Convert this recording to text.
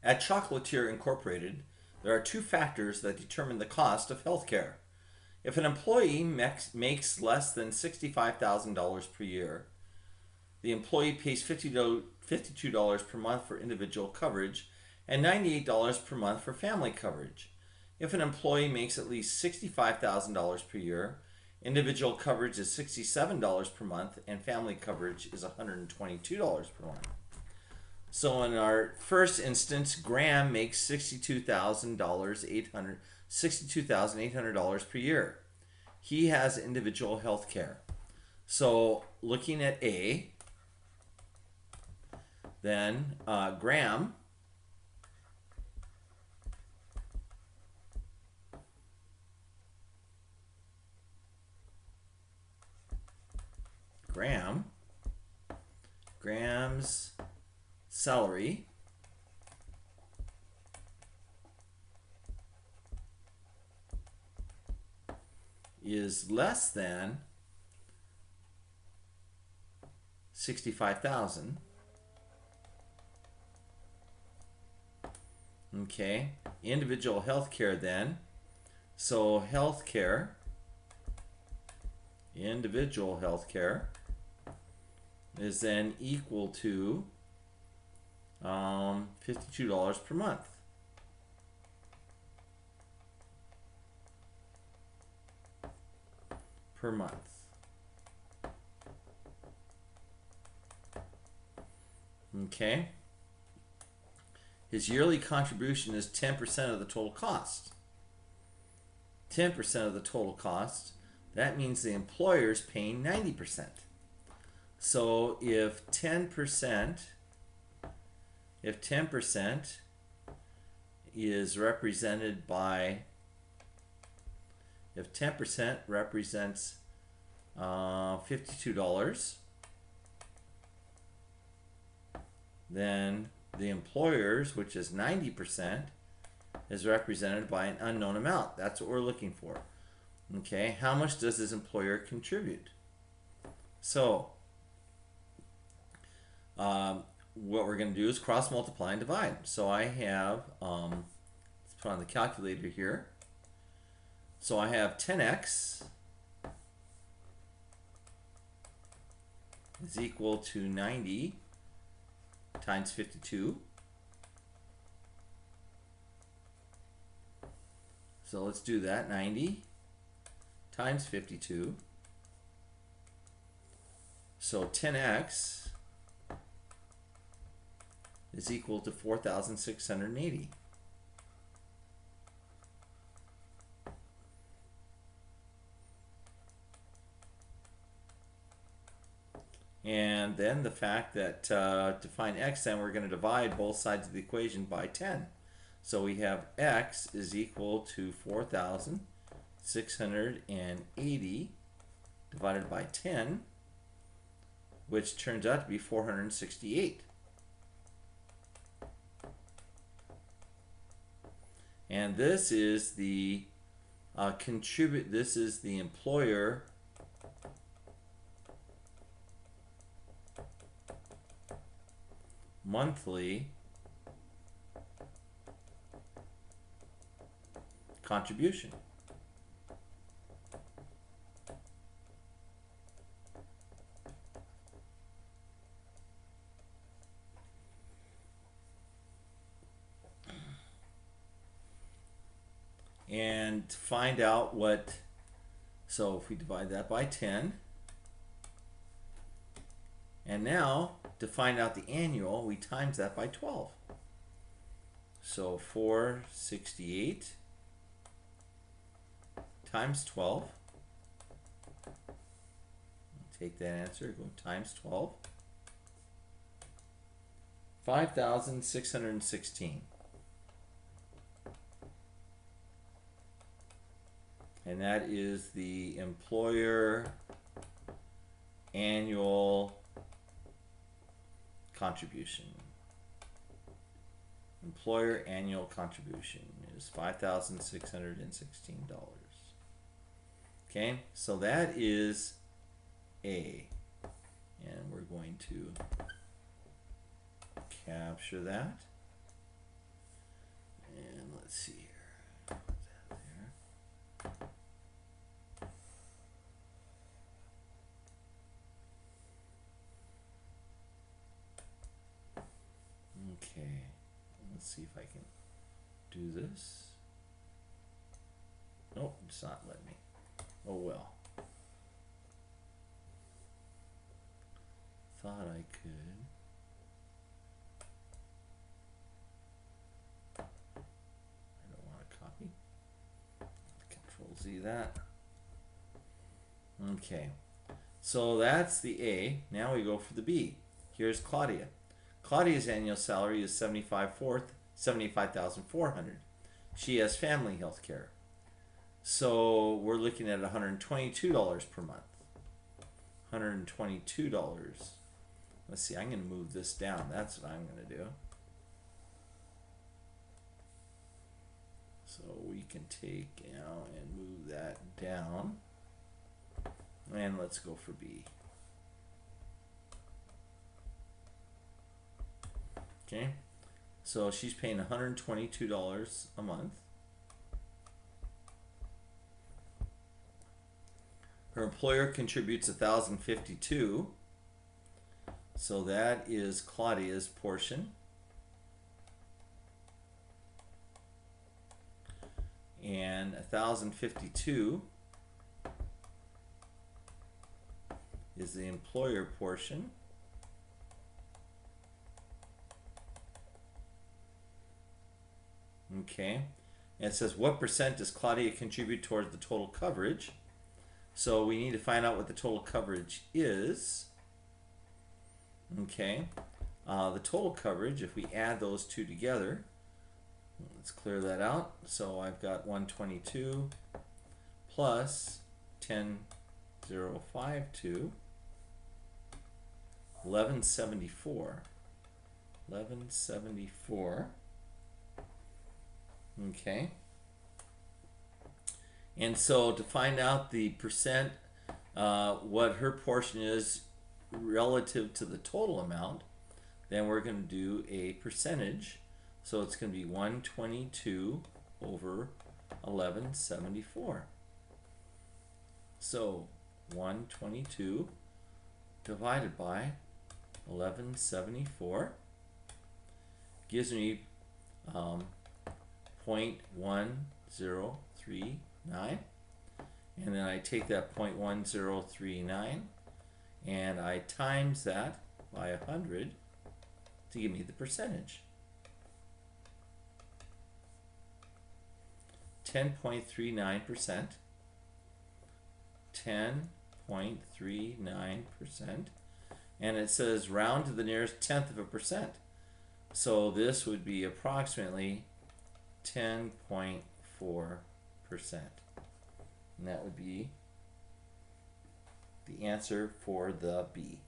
At Chocolatier Incorporated, there are two factors that determine the cost of healthcare. If an employee makes less than $65,000 per year, the employee pays $52 per month for individual coverage and $98 per month for family coverage. If an employee makes at least $65,000 per year, individual coverage is $67 per month and family coverage is $122 per month. So in our first instance, Graham makes $62,800 per year. He has individual health care. So looking at A, then Graham Graham's salary is less than 65,000. Okay, individual health care then. So individual health care is then equal to $52 per month. Okay. His yearly contribution is 10% of the total cost. 10% of the total cost. That means the employer is paying 90%. So if 10% is represented by, if 10% represents $52, then the employer's, which is 90%, is represented by an unknown amount. That's what we're looking for. Okay, how much does his employer contribute? So what we're going to do is cross multiply and divide. So I have, let's put on the calculator here. So I have 10x is equal to 90 times 52. So let's do that. 90 times 52. So 10x is equal to 4,680. And then the fact that to find x, then we're going to divide both sides of the equation by 10. So we have x is equal to 4,680 divided by 10, which turns out to be 468. And this is the this is the employer monthly contribution. And to find out what, so if we divide that by 10, and now to find out the annual, we times that by 12. So 468 times 12. Take that answer, go times 12. 5,616. And that is the employer annual contribution. Employer annual contribution is $5,616. Okay, so that is A. And we're going to capture that. And let's see here. Put that there. Okay, let's see if I can do this. Nope, it's not letting me. Oh well. Thought I could. I don't want to copy. Control Z that. Okay, so that's the A. Now we go for the B. Here's Claudia. Claudia's annual salary is $75,400. She has family health care. So we're looking at $122 per month. $122. Let's see, I'm going to move this down. That's what I'm going to do. So we can take now and move that down. And let's go for B. Okay, so she's paying $122 a month. Her employer contributes $1,052, so that is Claudia's portion. And $1,052 is the employer portion. Okay, and it says what percent does Claudia contribute towards the total coverage? So we need to find out what the total coverage is. Okay, the total coverage, if we add those two together, let's clear that out. So I've got 122 plus 10,052, 1174. 1174. Okay. And so to find out the percent, what her portion is relative to the total amount, then we're going to do a percentage. So it's going to be 122 over 1174. So 122 divided by 1174 gives me 0.1039, and then I take that 0.1039 and I times that by 100 to give me the percentage. 10.39%. 10.39%, and it says round to the nearest tenth of a percent. So this would be approximately 10.4%. And that would be the answer for the B.